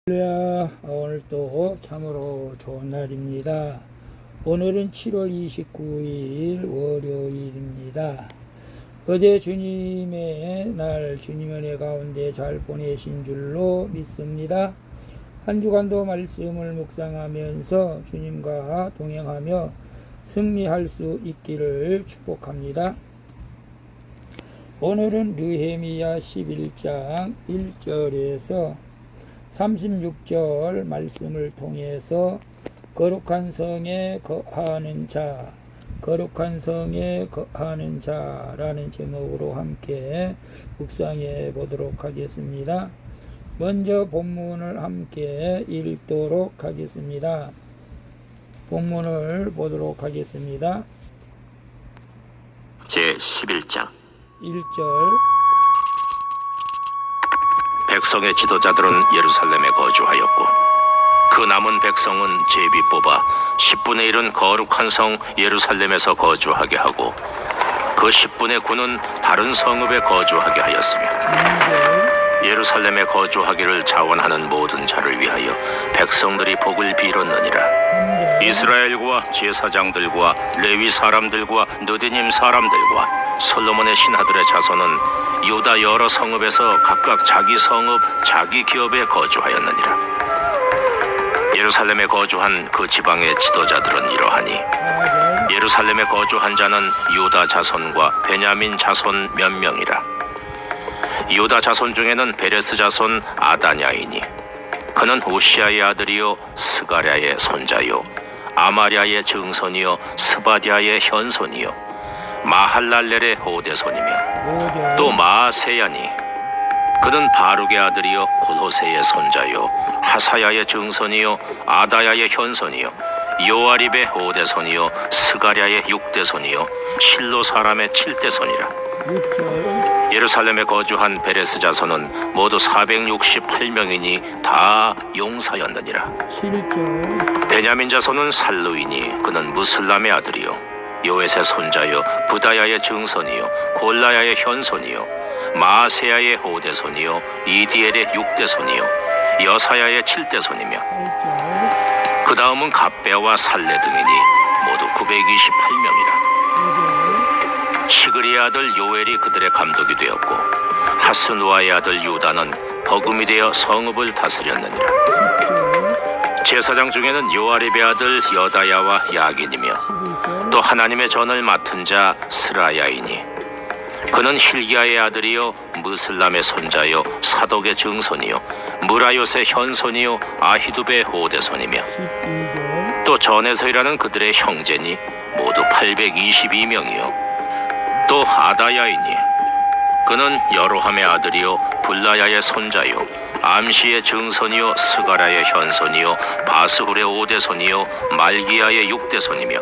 할렐루야. 오늘 또 참으로 좋은 날입니다. 오늘은 7월 29일 월요일입니다. 어제 주님의 날, 주님의 은혜 가운데 잘 보내신 줄로 믿습니다. 한 주간도 말씀을 묵상하면서 주님과 동행하며 승리할 수 있기를 축복합니다. 오늘은 느헤미야 11장 1절에서 36절 말씀을 통해서 거룩한 성에 거하는 자, 거룩한 성에 거하는 자라는 제목으로 함께 묵상해 보도록 하겠습니다. 먼저 본문을 함께 읽도록 하겠습니다. 본문을 보도록 하겠습니다. 제11장 1절. 백성의 지도자들은 예루살렘에 거주하였고 그 남은 백성은 제비 뽑아 10분의 1은 거룩한 성 예루살렘에서 거주하게 하고 그 10분의 9는 다른 성읍에 거주하게 하였으며 예루살렘에 거주하기를 자원하는 모든 자를 위하여 백성들이 복을 빌었느니라. 이스라엘과 제사장들과 레위 사람들과 느디님 사람들과 솔로몬의 신하들의 자손은 유다 여러 성읍에서 각각 자기 성읍, 자기 기업에 거주하였느니라. 예루살렘에 거주한 그 지방의 지도자들은 이러하니 예루살렘에 거주한 자는 유다 자손과 베냐민 자손 몇 명이라. 유다 자손 중에는 베레스 자손 아다냐이니 그는 우시아의 아들이요 스가랴의 손자요 아마랴의 증손이요 스바디아의 현손이요 마할랄렐의 호대손이며 또 마아세야니 그는 바룩의 아들이요 골호세의 손자요 하사야의 증손이요 아다야의 현손이요 요아립의 호대손이요 스가랴의 육대손이요 실로 사람의 칠대손이라. 예루살렘에 거주한 베레스 자손은 모두 468명이니 다 용사였느니라. 베냐민 자손은 살루이니 그는 무슬람의 아들이요 요엣의 손자요 부다야의 증손이요 골라야의 현손이요 마아세야의 호대손이요 이디엘의 육대손이요 여사야의 칠대손이며 그 다음은 갑배와 살레 등이니 모두 928명이라. 시그리의 아들 요엘이 그들의 감독이 되었고 하스누아의 아들 유다는 버금이 되어 성읍을 다스렸느니라. 제사장 중에는 요아립의 아들 여다야와 야긴이며 또 하나님의 전을 맡은 자 스라야이니 그는 힐기야의 아들이요 무슬람의 손자요 사독의 증손이요 무라요의 현손이요 아히두베의 호대손이며 또 전에서 일하는 그들의 형제니 모두 822명이요 또 아다야이니 그는 여로함의 아들이요 블라야의 손자요 암시의 증손이요 스가랴의 현손이요 바스훌의 오대손이요 말기야의 육대손이며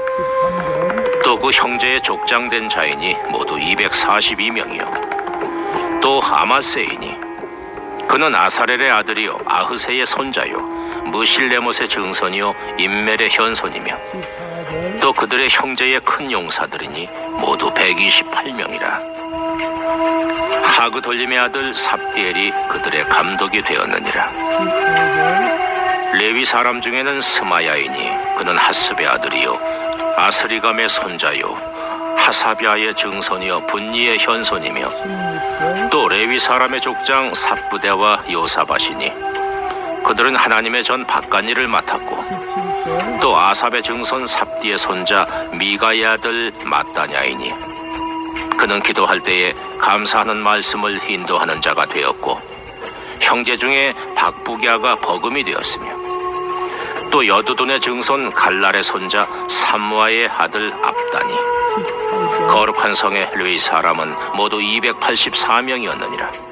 또 그 형제의 족장된 자이니 모두 242명이요 또 아마세이니 그는 아사렐의 아들이요 아흐세의 손자요 무실레못의 증손이요 임멜의 현손이며 또 그들의 형제의 큰 용사들이니 모두 128명이라. 하그돌림의 아들 삽디엘이 그들의 감독이 되었느니라. 레위 사람 중에는 스마야이니 그는 하습의 아들이요 아스리감의 손자요 하사비아의 증손이요 분니의 현손이며 또 레위 사람의 족장 삽부대와 요사바시니 그들은 하나님의 전 바깥일을 맡았고 또 아삽의 증손 삽디의 손자 미가의 아들 마따냐이니 그는 기도할 때에 감사하는 말씀을 인도하는 자가 되었고 형제 중에 박부갸가 버금이 되었으며 또 여두둔의 증손 갈랄의 손자 삼무아의 아들 압다니 거룩한 성의 레위 사람은 모두 284명이었느니라.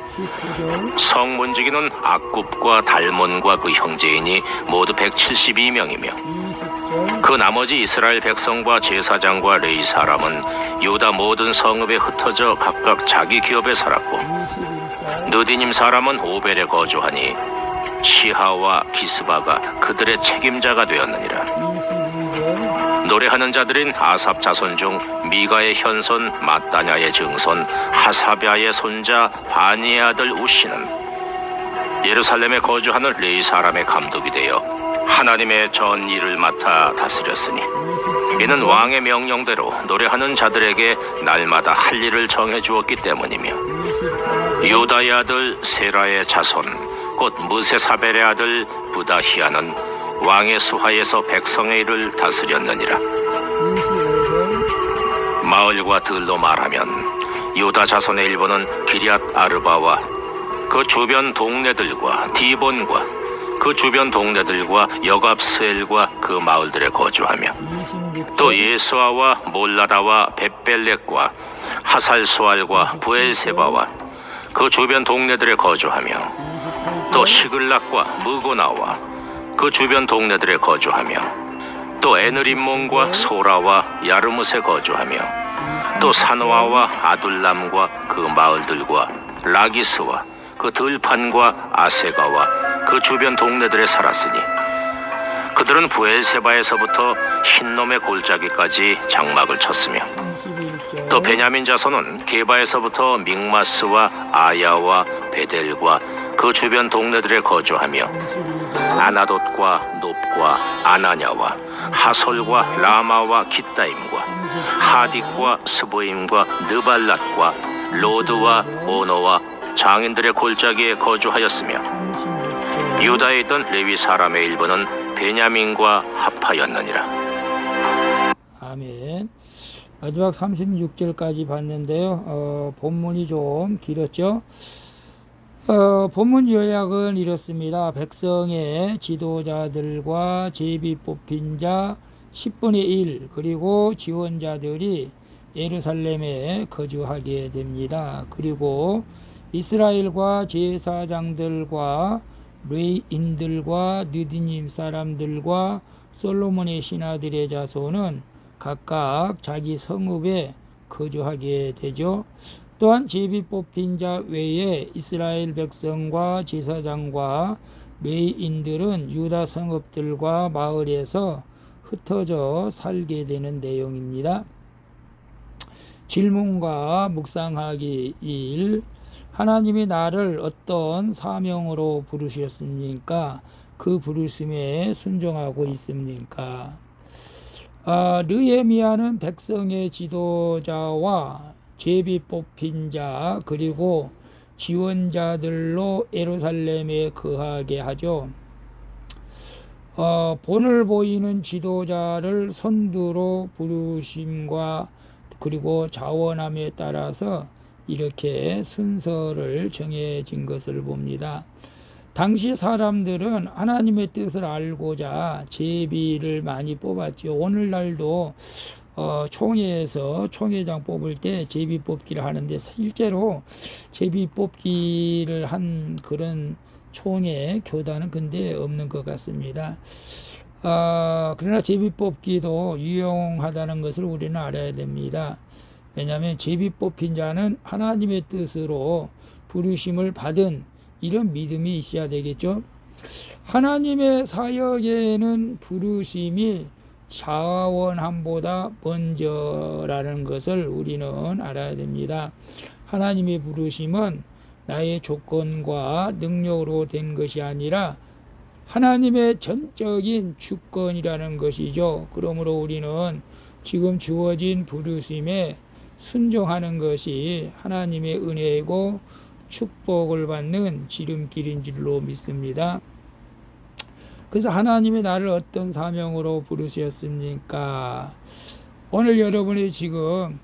성 문지기는 악굽과 달몬과 그 형제이니 모두 172명이며 그 나머지 이스라엘 백성과 제사장과 레위 사람은 유다 모든 성읍에 흩어져 각각 자기 기업에 살았고 느디님 사람은 오벨에 거주하니 시하와 기스바가 그들의 책임자가 되었느니라. 노래하는 자들인 아삽 자손 중 미가의 현손 마따냐의 증손 하사비아의 손자 바니의 아들 우시는 예루살렘에 거주하는 레위 사람의 감독이 되어 하나님의 전 일을 맡아 다스렸으니 이는 왕의 명령대로 노래하는 자들에게 날마다 할 일을 정해 주었기 때문이며 유다의 아들 세라의 자손 곧 무세사벨의 아들 부다히아는 왕의 수하에서 백성의 일을 다스렸느니라. 마을과 들로 말하면 유다 자손의 일부는 기럇 아르바와 그 주변 동네들과 디본과 그 주변 동네들과 여갑스엘과 그 마을들에 거주하며 또 예수아와 몰라다와 벳벨렉과 하살수알과 부엘세바와 그 주변 동네들에 거주하며 또 시글락과 무고나와 그 주변 동네들에 거주하며 또 에느림몬과 소라와 야르뭇에 거주하며 또 산와와 아둘람과 그 마을들과 라기스와 그 들판과 아세가와 그 주변 동네들에 살았으니 그들은 부엘세바에서부터 흰놈의 골짜기까지 장막을 쳤으며 또 베냐민 자손은 게바에서부터 믹마스와 아야와 베델과 그 주변 동네들에 거주하며 아나돗과 높과 아나냐와 하솔과 라마와 깃다임과 하딕과 스보임과 느발랏과 로드와 오노와 장인들의 골짜기에 거주하였으며 유다에 있던 레위 사람의 일부는 베냐민과 합하였느니라. 아멘. 마지막 36절까지 봤는데요. 본문이 좀 길었죠. 본문 요약은 이렇습니다. 백성의 지도자들과 제비 뽑힌 자 10분의 1 그리고 지원자들이 예루살렘에 거주하게 됩니다. 그리고 이스라엘과 제사장들과 레위인들과 느디님 사람들과 솔로몬의 신하들의 자손은 각각 자기 성읍에 거주하게 되죠. 또한 제비 뽑힌 자 외에 이스라엘 백성과 제사장과 레위인들은 유다 성읍들과 마을에서 흩어져 살게 되는 내용입니다. 질문과 묵상하기 1. 하나님이 나를 어떤 사명으로 부르셨습니까? 그 부르심에 순종하고 있습니까? 느헤미야는 백성의 지도자와 제비 뽑힌 자 그리고 지원자들로 예루살렘에 거하게 하죠. 본을 보이는 지도자를 선두로 부르심과 그리고 자원함에 따라서 이렇게 순서를 정해진 것을 봅니다. 당시 사람들은 하나님의 뜻을 알고자 제비를 많이 뽑았죠. 오늘날도 총회에서 총회장 뽑을 때 제비 뽑기를 하는데 실제로 제비 뽑기를 한 그런 총회 교단은 근데 없는 것 같습니다. 그러나 제비 뽑기도 유용하다는 것을 우리는 알아야 됩니다. 왜냐하면 제비 뽑힌 자는 하나님의 뜻으로 부르심을 받은 이런 믿음이 있어야 되겠죠. 하나님의 사역에는 부르심이 자원함보다 먼저라는 것을 우리는 알아야 됩니다. 하나님의 부르심은 나의 조건과 능력으로 된 것이 아니라 하나님의 전적인 주권이라는 것이죠. 그러므로 우리는 지금 주어진 부르심에 순종하는 것이 하나님의 은혜이고 축복을 받는 지름길인 줄로 믿습니다. 그래서 하나님이 나를 어떤 사명으로 부르셨습니까? 오늘 여러분이 지금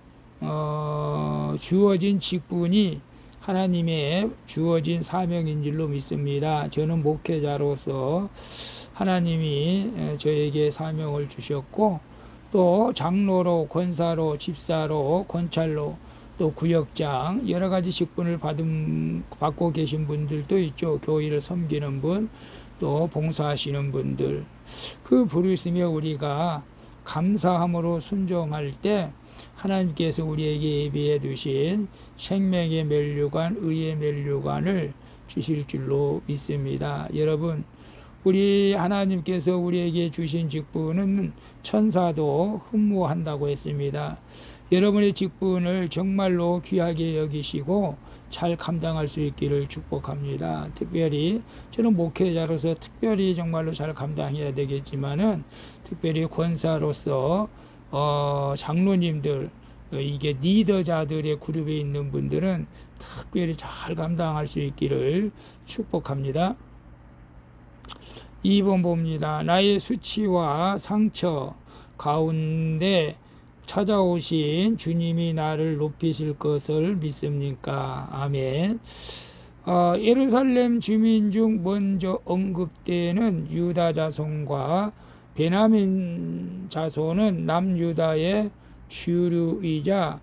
주어진 직분이 하나님의 주어진 사명인 줄로 믿습니다. 저는 목회자로서 하나님이 저에게 사명을 주셨고 또 장로로, 권사로, 집사로, 권찰로, 또 구역장 여러 가지 직분을 받고 계신 분들도 있죠. 교회를 섬기는 분, 또 봉사하시는 분들. 그 부르심에 우리가 감사함으로 순종할 때 하나님께서 우리에게 예비해 두신 생명의 면류관, 의의 면류관을 주실 줄로 믿습니다. 여러분, 우리 하나님께서 우리에게 주신 직분은 천사도 흠모한다고 했습니다. 여러분의 직분을 정말로 귀하게 여기시고 잘 감당할 수 있기를 축복합니다. 특별히 저는 목회자로서 특별히 정말로 잘 감당해야 되겠지만은 특별히 권사로서 장로님들 이게 리더자들의 그룹에 있는 분들은 특별히 잘 감당할 수 있기를 축복합니다. 2번 봅니다. 나의 수치와 상처 가운데 찾아오신 주님이 나를 높이실 것을 믿습니까? 아멘. 예루살렘 주민 중 먼저 언급되는 유다 자손과 베냐민 자손은 남유다의 주류이자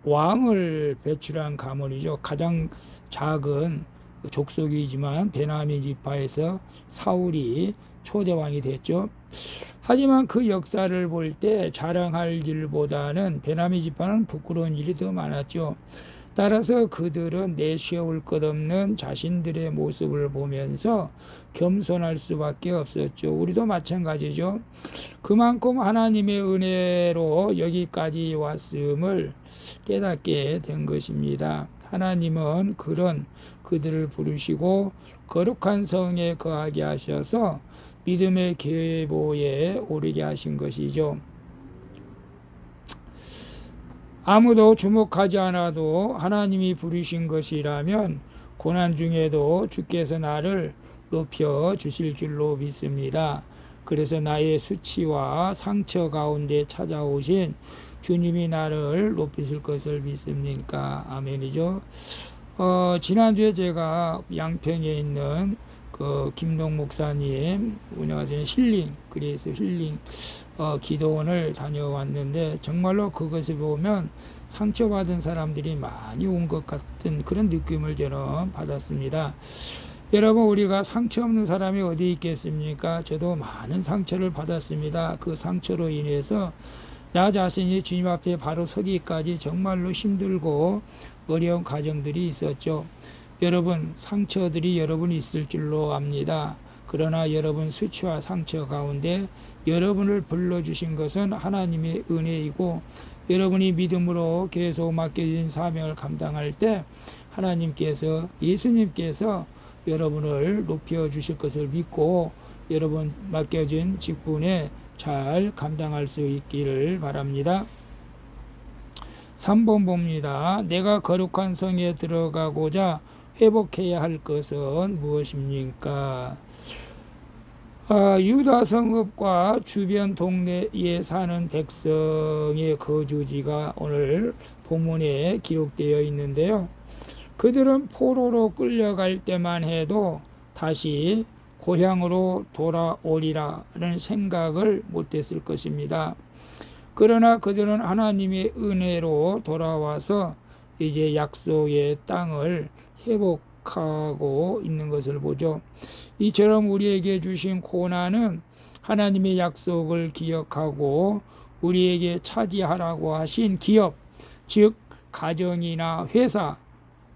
왕을 배출한 가문이죠. 가장 작은 족속이지만 베냐민 지파에서 사울이 초대왕이 됐죠. 하지만 그 역사를 볼 때 자랑할 일보다는 베냐민 지파는 부끄러운 일이 더 많았죠. 따라서 그들은 내세울 것 없는 자신들의 모습을 보면서 겸손할 수밖에 없었죠. 우리도 마찬가지죠. 그만큼 하나님의 은혜로 여기까지 왔음을 깨닫게 된 것입니다. 하나님은 그들을 부르시고 거룩한 성에 거하게 하셔서 믿음의 계보에 오르게 하신 것이죠. 아무도 주목하지 않아도 하나님이 부르신 것이라면 고난 중에도 주께서 나를 높여 주실 줄로 믿습니다. 그래서 나의 수치와 상처 가운데 찾아오신 주님이 나를 높이실 것을 믿습니까? 아멘이죠. 지난주에 제가 양평에 있는 그 김동 목사님 운영하시는 힐링 그레이스 힐링 기도원을 다녀왔는데 정말로 그것을 보면 상처받은 사람들이 많이 온 것 같은 그런 느낌을 저는 받았습니다. 여러분, 우리가 상처 없는 사람이 어디 있겠습니까? 저도 많은 상처를 받았습니다. 그 상처로 인해서 나 자신이 주님 앞에 바로 서기까지 정말로 힘들고 어려운 과정들이 있었죠. 여러분, 상처들이 여러분 있을 줄로 압니다. 그러나 여러분 수치와 상처 가운데 여러분을 불러주신 것은 하나님의 은혜이고, 여러분이 믿음으로 계속 맡겨진 사명을 감당할 때 하나님께서, 예수님께서 여러분을 높여주실 것을 믿고 여러분 맡겨진 직분에 잘 감당할 수 있기를 바랍니다. 3번 봅니다. 내가 거룩한 성에 들어가고자 회복해야 할 것은 무엇입니까? 유다 성읍과 주변 동네에 사는 백성의 거주지가 오늘 본문에 기록되어 있는데요. 그들은 포로로 끌려갈 때만 해도 다시 고향으로 돌아오리라는 생각을 못했을 것입니다. 그러나 그들은 하나님의 은혜로 돌아와서 이제 약속의 땅을 회복하고 있는 것을 보죠. 이처럼 우리에게 주신 고난은 하나님의 약속을 기억하고 우리에게 차지하라고 하신 기업, 즉 가정이나 회사,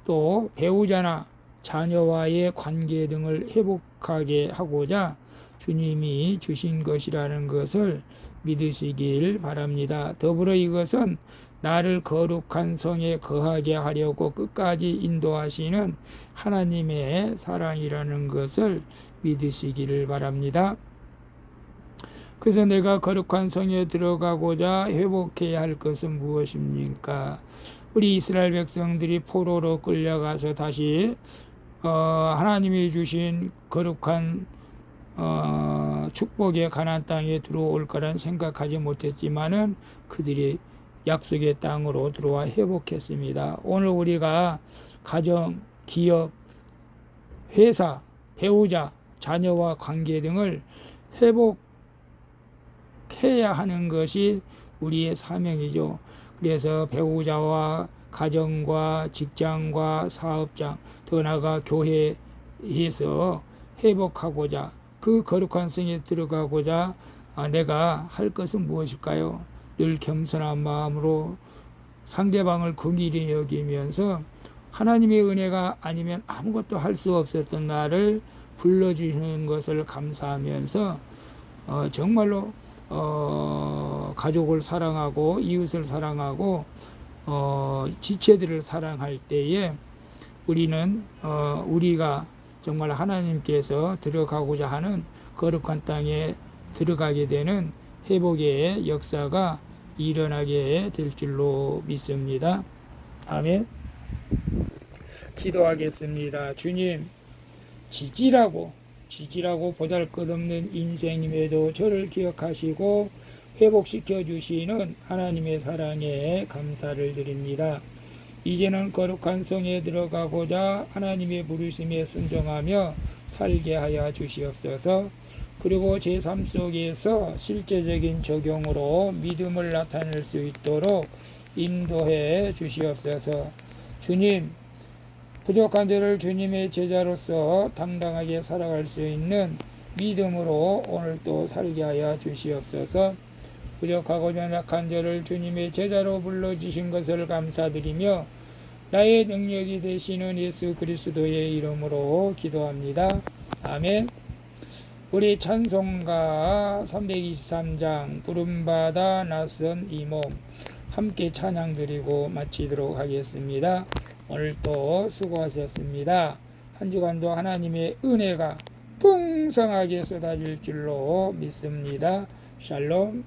또 배우자나 자녀와의 관계 등을 회복하게 하고자 주님이 주신 것이라는 것을 믿으시길 바랍니다. 더불어 이것은 나를 거룩한 성에 거하게 하려고 끝까지 인도하시는 하나님의 사랑이라는 것을 믿으시기를 바랍니다. 그래서 내가 거룩한 성에 들어가고자 회복해야 할 것은 무엇입니까? 우리 이스라엘 백성들이 포로로 끌려가서 다시 하나님이 주신 거룩한 축복의 가나안 땅에 들어올 거란 생각하지 못했지만은 그들이 약속의 땅으로 들어와 회복했습니다. 오늘 우리가 가정, 기업, 회사, 배우자, 자녀와 관계 등을 회복해야 하는 것이 우리의 사명이죠. 그래서 배우자와 가정과 직장과 사업장, 더 나아가 교회에서 회복하고자, 그 거룩한 성에 들어가고자 내가 할 것은 무엇일까요? 늘 겸손한 마음으로 상대방을 긍휼히 여기면서 하나님의 은혜가 아니면 아무것도 할 수 없었던 나를 불러주시는 것을 감사하면서 정말로 가족을 사랑하고 이웃을 사랑하고 지체들을 사랑할 때에 우리는 우리가 정말 하나님께서 들어가고자 하는 거룩한 땅에 들어가게 되는 회복의 역사가 일어나게 될 줄로 믿습니다. 아멘. 기도하겠습니다. 주님, 지지라고 보잘것없는 인생임에도 저를 기억하시고 회복시켜 주시는 하나님의 사랑에 감사를 드립니다. 이제는 거룩한 성에 들어가고자 하나님의 부르심에 순종하며 살게 하여 주시옵소서. 그리고 제 삶 속에서 실제적인 적용으로 믿음을 나타낼 수 있도록 인도해 주시옵소서. 주님, 부족한 저를 주님의 제자로서 당당하게 살아갈 수 있는 믿음으로 오늘도 살게 하여 주시옵소서. 부족하고 연약한 저를 주님의 제자로 불러주신 것을 감사드리며 나의 능력이 되시는 예수 그리스도의 이름으로 기도합니다. 아멘. 우리 찬송가 323장 부름받아 낯선 이 몸 함께 찬양 드리고 마치도록 하겠습니다. 오늘도 수고하셨습니다. 한 주간도 하나님의 은혜가 풍성하게 쏟아질 줄로 믿습니다. 샬롬.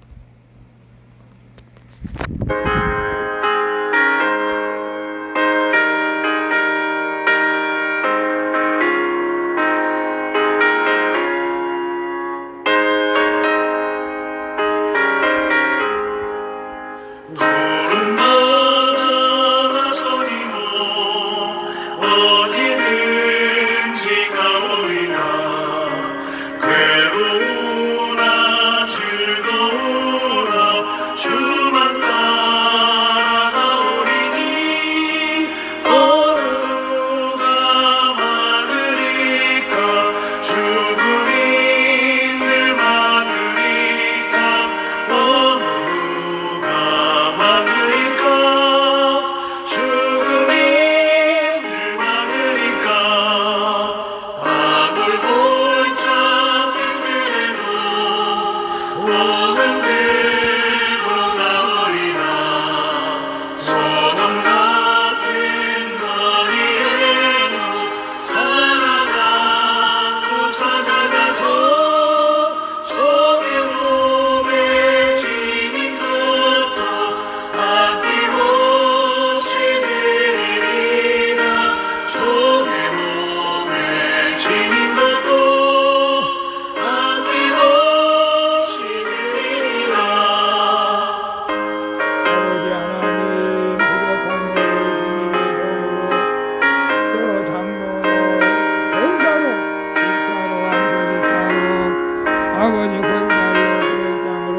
아버지 권장으로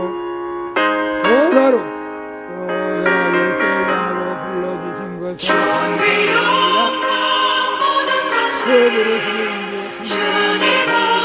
교사로 또 여러 세상으로 불러주신 것을 감사합니다. 세계를 주님께